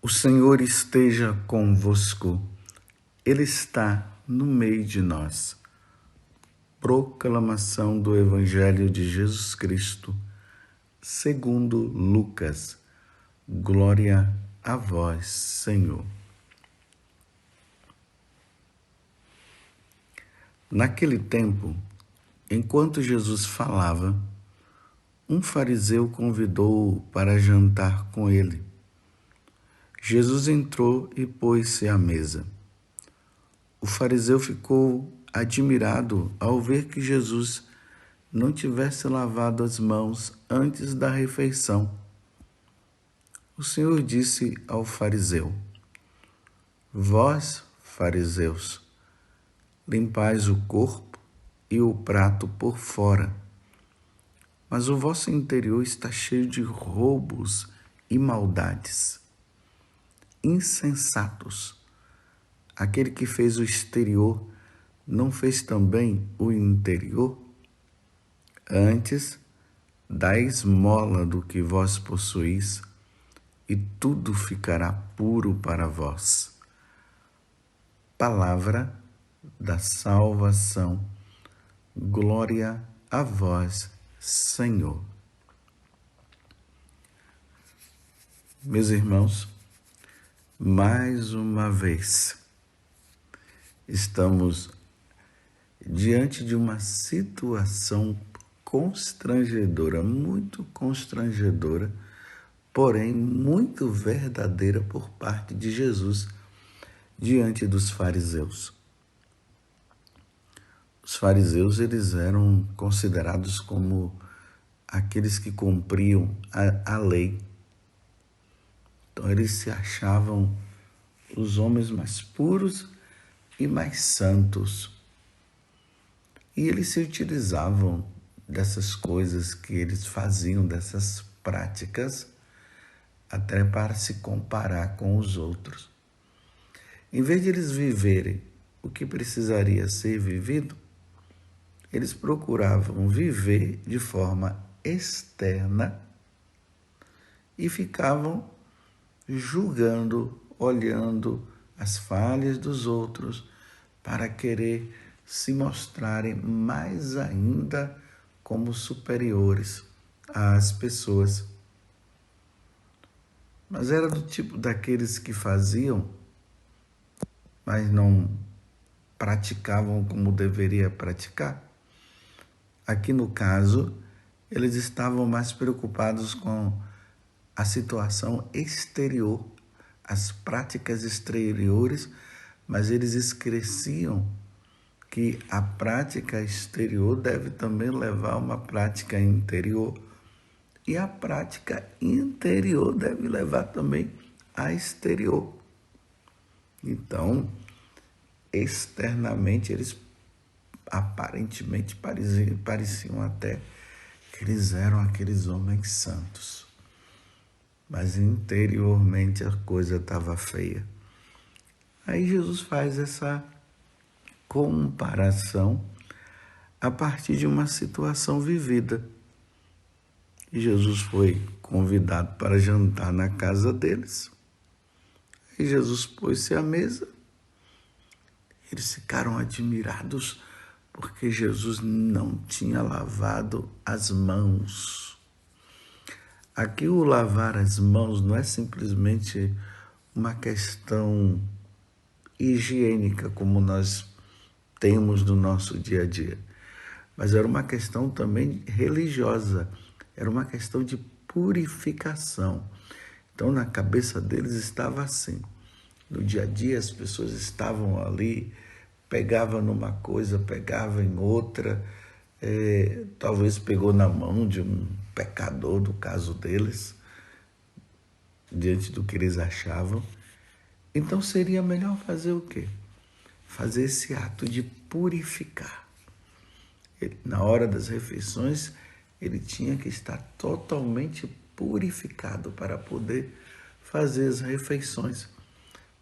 O Senhor esteja convosco, Ele está no meio de nós. Proclamação do Evangelho de Jesus Cristo, segundo Lucas. Glória a vós, Senhor. Naquele tempo, enquanto Jesus falava, um fariseu convidou-o para jantar com ele. Jesus entrou e pôs-se à mesa. O fariseu ficou admirado ao ver que Jesus não tivesse lavado as mãos antes da refeição. O Senhor disse ao fariseu: Vós, fariseus, limpais o corpo e o prato por fora, mas o vosso interior está cheio de roubos e maldades. Insensatos! Aquele que fez o exterior não fez também o interior? Antes, dai esmola do que vós possuís, e tudo ficará puro para vós. Palavra da salvação. Glória a vós, Senhor. Meus irmãos, mais uma vez, estamos diante de uma situação constrangedora, muito constrangedora, porém muito verdadeira por parte de Jesus diante dos fariseus. Os fariseus, eles eram considerados como aqueles que cumpriam a lei. Então, eles se achavam os homens mais puros e mais santos. E eles se utilizavam dessas coisas que eles faziam, dessas práticas, até para se comparar com os outros. Em vez de eles viverem o que precisaria ser vivido, eles procuravam viver de forma externa e ficavam julgando, olhando as falhas dos outros para querer se mostrarem mais ainda como superiores às pessoas. Mas era do tipo daqueles que faziam, mas não praticavam como deveria praticar. Aqui no caso, eles estavam mais preocupados com a situação exterior, as práticas exteriores, mas eles esqueciam que a prática exterior deve também levar a uma prática interior. E a prática interior deve levar também a exterior. Então, externamente, eles aparentemente pareciam até que eles eram aqueles homens santos. Mas interiormente a coisa estava feia. Aí Jesus faz essa comparação a partir de uma situação vivida. E Jesus foi convidado para jantar na casa deles. E Jesus pôs-se à mesa. Eles ficaram admirados porque Jesus não tinha lavado as mãos. Aqui o lavar as mãos não é simplesmente uma questão higiênica como nós temos no nosso dia a dia, mas era uma questão também religiosa, era uma questão de purificação. Então, na cabeça deles estava assim. No dia a dia, as pessoas estavam ali, pegavam numa coisa, pegavam em outra, talvez pegou na mão de um pecador, no caso deles, diante do que eles achavam. Então, seria melhor fazer o quê? Fazer esse ato de purificar. Na hora das refeições, ele tinha que estar totalmente purificado para poder fazer as refeições.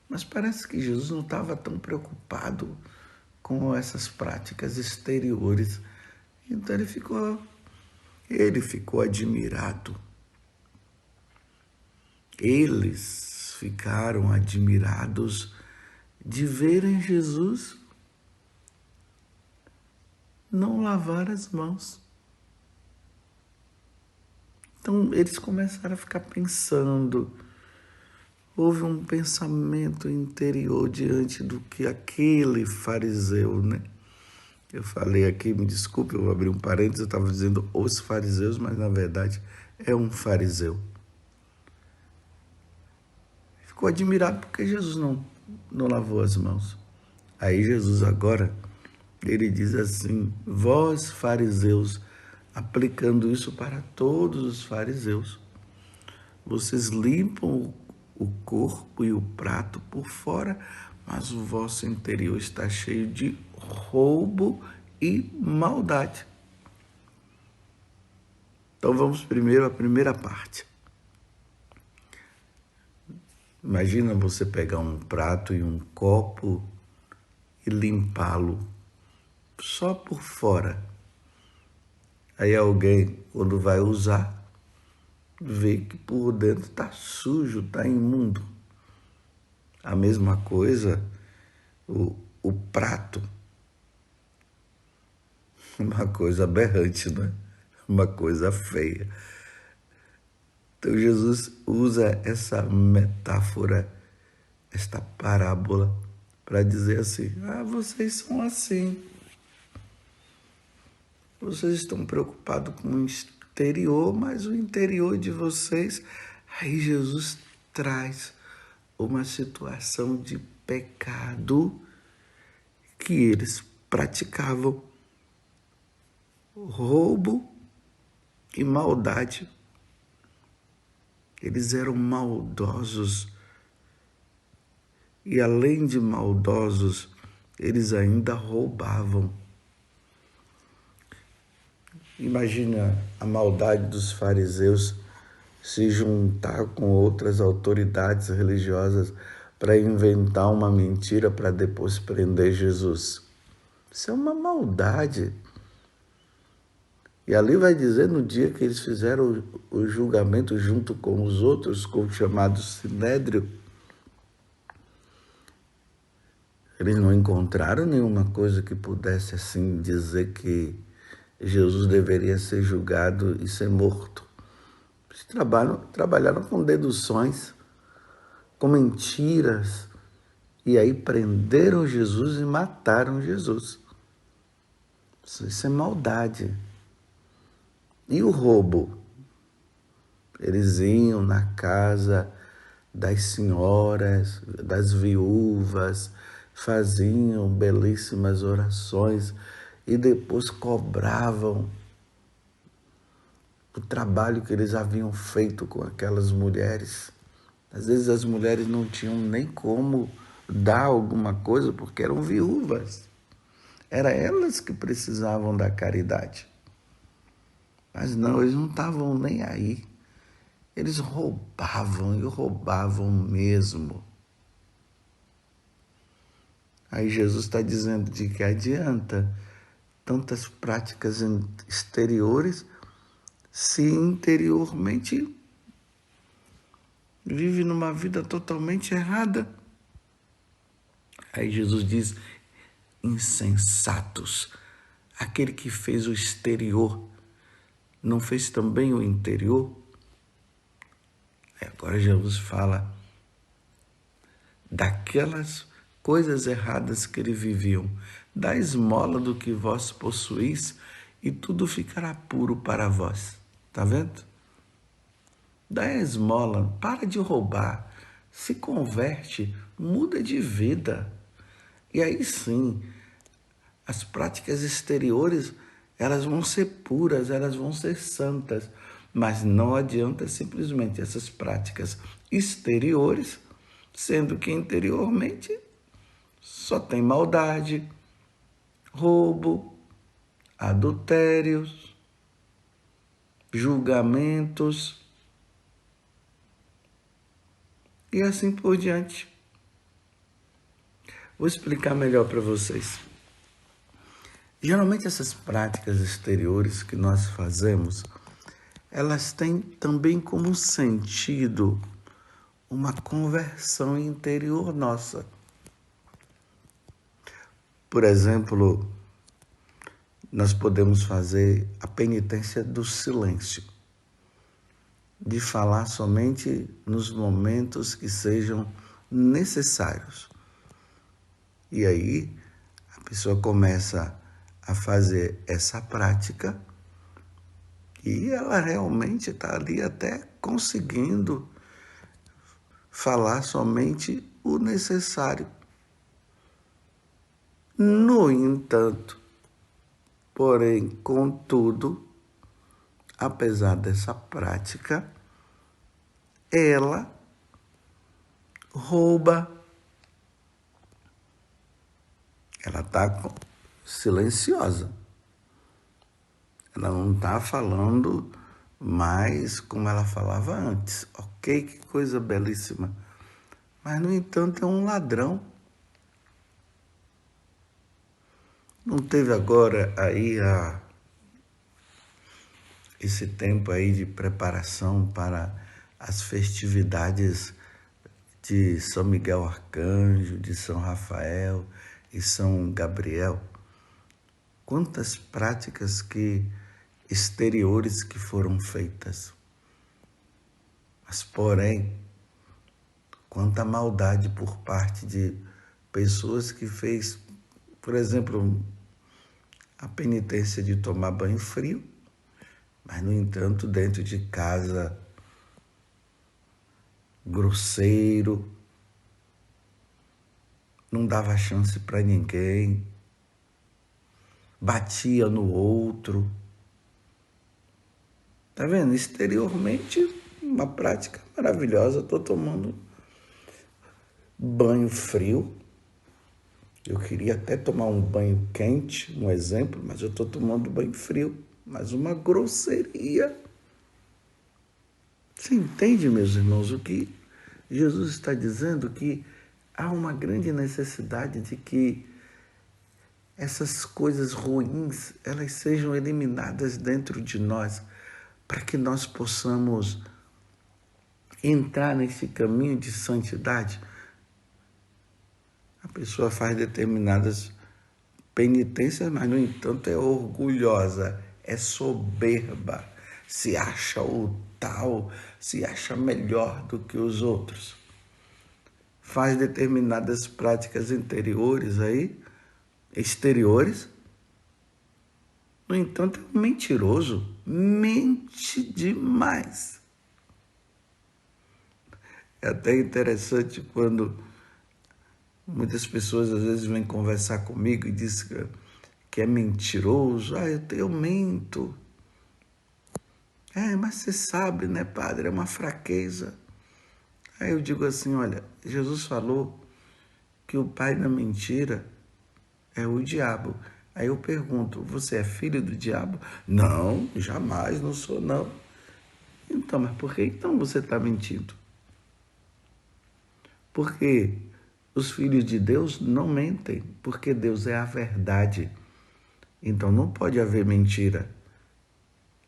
Mas parece que Jesus não estava tão preocupado com essas práticas exteriores. Então ele ficou Ele ficou admirado. Eles ficaram admirados de verem Jesus não lavar as mãos. Então, eles começaram a ficar pensando. Houve um pensamento interior diante do que aquele fariseu, né? Eu falei aqui, me desculpe, eu vou abrir um parênteses, eu estava dizendo os fariseus, mas na verdade é um fariseu. Ficou admirado porque Jesus não lavou as mãos. Aí Jesus agora, ele diz assim, vós fariseus, aplicando isso para todos os fariseus, vocês limpam o corpo e o prato por fora, mas o vosso interior está cheio de roubo e maldade. Então vamos primeiro à primeira parte. Imagina você pegar um prato e um copo e limpá-lo só por fora. Aí alguém, quando vai usar, vê que por dentro está sujo, está imundo. A mesma coisa, o prato. Uma coisa aberrante, né? Uma coisa feia. Então Jesus usa essa metáfora, esta parábola, para dizer assim, vocês são assim. Vocês estão preocupados com o exterior, mas o interior de vocês... Aí Jesus traz uma situação de pecado que eles praticavam. Roubo e maldade. Eles eram maldosos. E além de maldosos, eles ainda roubavam. Imagina a maldade dos fariseus se juntar com outras autoridades religiosas para inventar uma mentira para depois prender Jesus. Isso é uma maldade. E ali vai dizer, no dia que eles fizeram o julgamento junto com os outros, com o chamado Sinédrio, eles não encontraram nenhuma coisa que pudesse assim dizer que Jesus deveria ser julgado e ser morto. Eles trabalharam com deduções, com mentiras, e aí prenderam Jesus e mataram Jesus. Isso é maldade. E o roubo? Eles iam na casa das senhoras, das viúvas, faziam belíssimas orações e depois cobravam o trabalho que eles haviam feito com aquelas mulheres. Às vezes as mulheres não tinham nem como dar alguma coisa porque eram viúvas. Eram elas que precisavam da caridade. Mas não, eles não estavam nem aí. Eles roubavam e roubavam mesmo. Aí Jesus está dizendo de que adianta tantas práticas exteriores se interiormente vive numa vida totalmente errada. Aí Jesus diz, insensatos, aquele que fez o exterior não fez também o interior? Agora Jesus fala daquelas coisas erradas que eles viviam. Dá esmola do que vós possuís e tudo ficará puro para vós. Está vendo? Dá esmola, para de roubar, se converte, muda de vida. E aí sim, as práticas exteriores, elas vão ser puras, elas vão ser santas, mas não adianta simplesmente essas práticas exteriores, sendo que interiormente só tem maldade, roubo, adultérios, julgamentos e assim por diante. Vou explicar melhor para vocês. Geralmente essas práticas exteriores que nós fazemos elas têm também como sentido uma conversão interior nossa. Por exemplo, nós podemos fazer a penitência do silêncio, de falar somente nos momentos que sejam necessários. E aí a pessoa começa a fazer essa prática e ela realmente está ali até conseguindo falar somente o necessário. No entanto, porém, contudo, apesar dessa prática, ela rouba. Ela está silenciosa. Ela não está falando mais como ela falava antes. Ok, que coisa belíssima. Mas, no entanto, é um ladrão. Não teve agora aí esse tempo aí de preparação para as festividades de São Miguel Arcanjo, de São Rafael e São Gabriel? Quantas práticas exteriores que foram feitas. Mas, porém, quanta maldade por parte de pessoas que fez, por exemplo, a penitência de tomar banho frio, mas, no entanto, dentro de casa, grosseiro, não dava chance para ninguém, batia no outro. Tá vendo? Exteriormente, uma prática maravilhosa. Estou tomando banho frio. Eu queria até tomar um banho quente, um exemplo, mas eu estou tomando banho frio. Mas uma grosseria. Você entende, meus irmãos, o que Jesus está dizendo? Que há uma grande necessidade de que essas coisas ruins, elas sejam eliminadas dentro de nós, para que nós possamos entrar nesse caminho de santidade. A pessoa faz determinadas penitências, mas, no entanto, é orgulhosa, é soberba, se acha o tal, se acha melhor do que os outros. Faz determinadas práticas exteriores, no entanto, é um mentiroso, mente demais. É até interessante quando muitas pessoas às vezes vêm conversar comigo e dizem que é mentiroso. Eu minto. Mas você sabe, né, padre? É uma fraqueza. Aí eu digo assim, olha, Jesus falou que o pai da mentira é o diabo. Aí eu pergunto, você é filho do diabo? Não, jamais, não sou não. Então, mas por que então você está mentindo? Porque os filhos de Deus não mentem, porque Deus é a verdade. Então não pode haver mentira.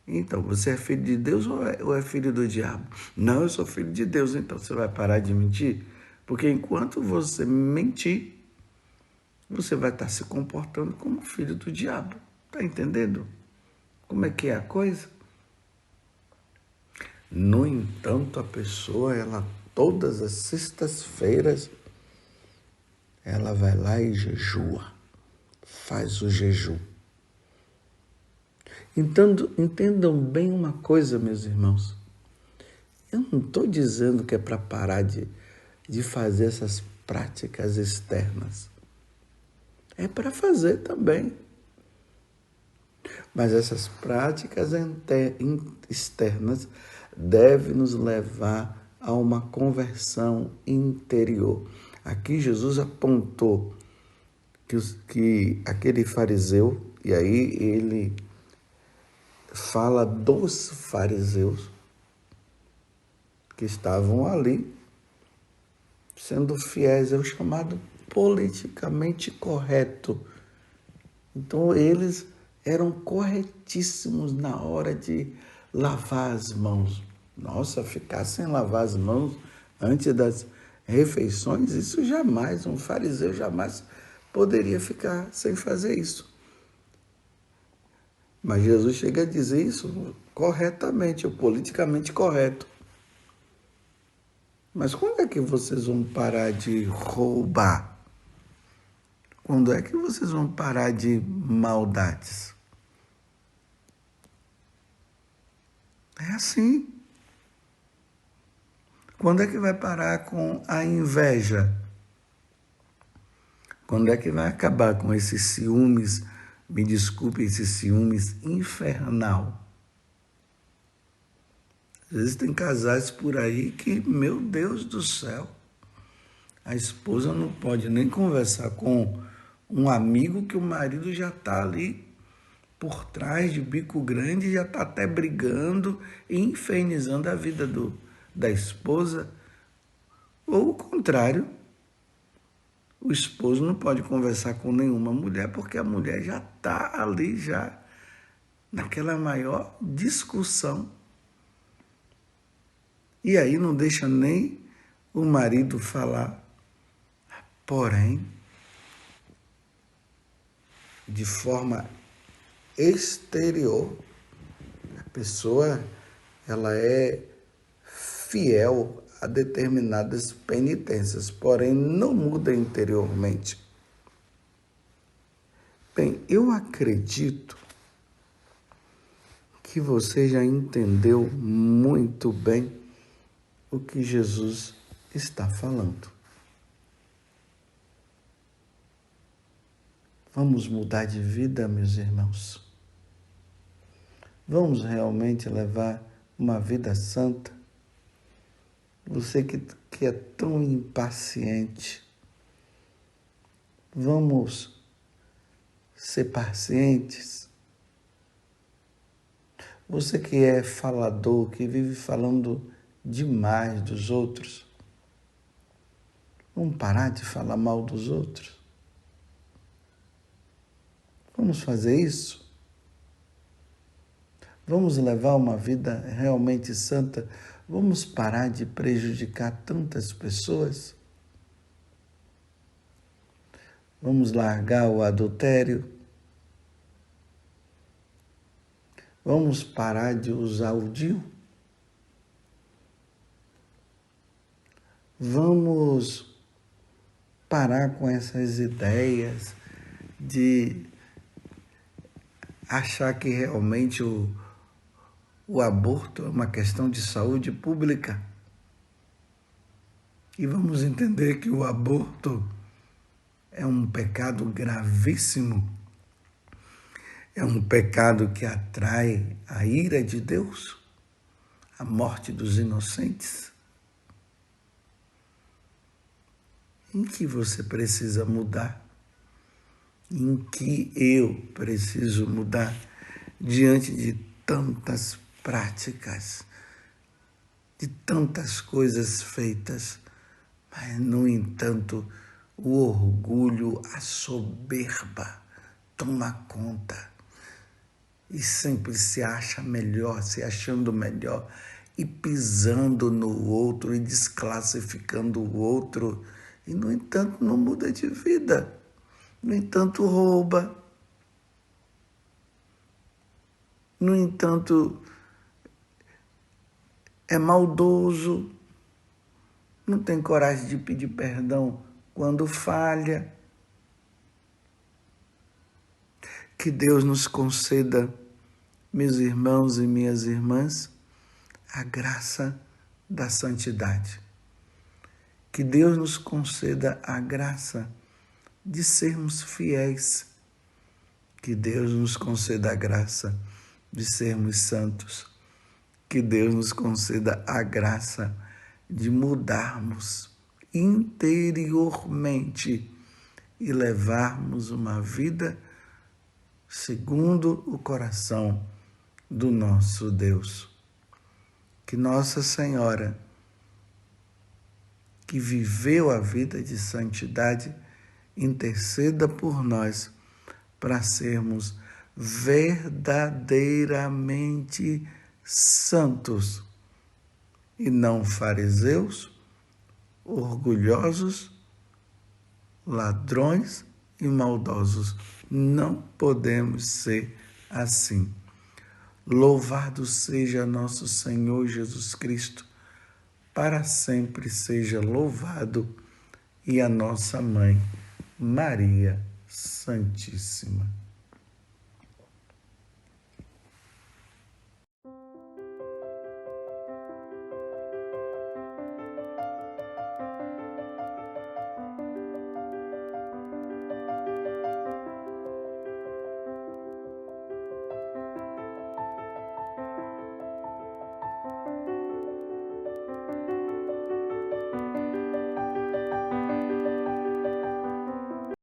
Então, você é filho de Deus ou é filho do diabo? Não, eu sou filho de Deus. Então você vai parar de mentir? Porque enquanto você mentir, você vai estar se comportando como filho do diabo. Está entendendo como é que é a coisa? No entanto, a pessoa, todas as sextas-feiras, ela vai lá e jejua, faz o jejum. Entendam bem uma coisa, meus irmãos. Eu não estou dizendo que é para parar de fazer essas práticas externas. É para fazer também. Mas essas práticas externas devem nos levar a uma conversão interior. Aqui Jesus apontou que aquele fariseu, e aí ele fala dos fariseus que estavam ali sendo fiéis, é o chamado politicamente correto. Então eles eram corretíssimos na hora de lavar as mãos. Nossa, ficar sem lavar as mãos antes das refeições, isso jamais, um fariseu jamais poderia ficar sem fazer isso. Mas Jesus chega a dizer isso corretamente, ou politicamente correto. Mas quando é que vocês vão parar de roubar? Quando é que vocês vão parar de maldades? É assim. Quando é que vai parar com a inveja? Quando é que vai acabar com esses ciúmes, me desculpe, esses ciúmes infernal? Às vezes tem casais por aí que, meu Deus do céu, a esposa não pode nem conversar com um amigo que o marido já está ali por trás de bico grande, já está até brigando e infernizando a vida da esposa. Ou o contrário, o esposo não pode conversar com nenhuma mulher porque a mulher já está ali já naquela maior discussão. E aí não deixa nem o marido falar. Porém, de forma exterior, a pessoa ela é fiel a determinadas penitências, porém não muda interiormente. Bem, eu acredito que você já entendeu muito bem o que Jesus está falando. Vamos mudar de vida, meus irmãos. Vamos realmente levar uma vida santa. Você que é tão impaciente, vamos ser pacientes. Você que é falador, que vive falando demais dos outros, vamos parar de falar mal dos outros. Vamos fazer isso? Vamos levar uma vida realmente santa? Vamos parar de prejudicar tantas pessoas? Vamos largar o adultério? Vamos parar de usar o DIU? Vamos parar com essas ideias de achar que realmente o aborto é uma questão de saúde pública. E vamos entender que o aborto é um pecado gravíssimo. É um pecado que atrai a ira de Deus, a morte dos inocentes. Em que você precisa mudar? Em que eu preciso mudar diante de tantas práticas, de tantas coisas feitas, mas, no entanto, o orgulho, a soberba toma conta e sempre se acha melhor, se achando melhor e pisando no outro e desclassificando o outro e, no entanto, não muda de vida. No entanto, rouba. No entanto, é maldoso. Não tem coragem de pedir perdão quando falha. Que Deus nos conceda, meus irmãos e minhas irmãs, a graça da santidade. Que Deus nos conceda a graça de sermos fiéis. Que Deus nos conceda a graça de sermos santos. Que Deus nos conceda a graça de mudarmos interiormente e levarmos uma vida segundo o coração do nosso Deus. Que Nossa Senhora, que viveu a vida de santidade, interceda por nós para sermos verdadeiramente santos, e não fariseus, orgulhosos, ladrões e maldosos. Não podemos ser assim. Louvado seja nosso Senhor Jesus Cristo, para sempre seja louvado, e a nossa Mãe, Maria Santíssima.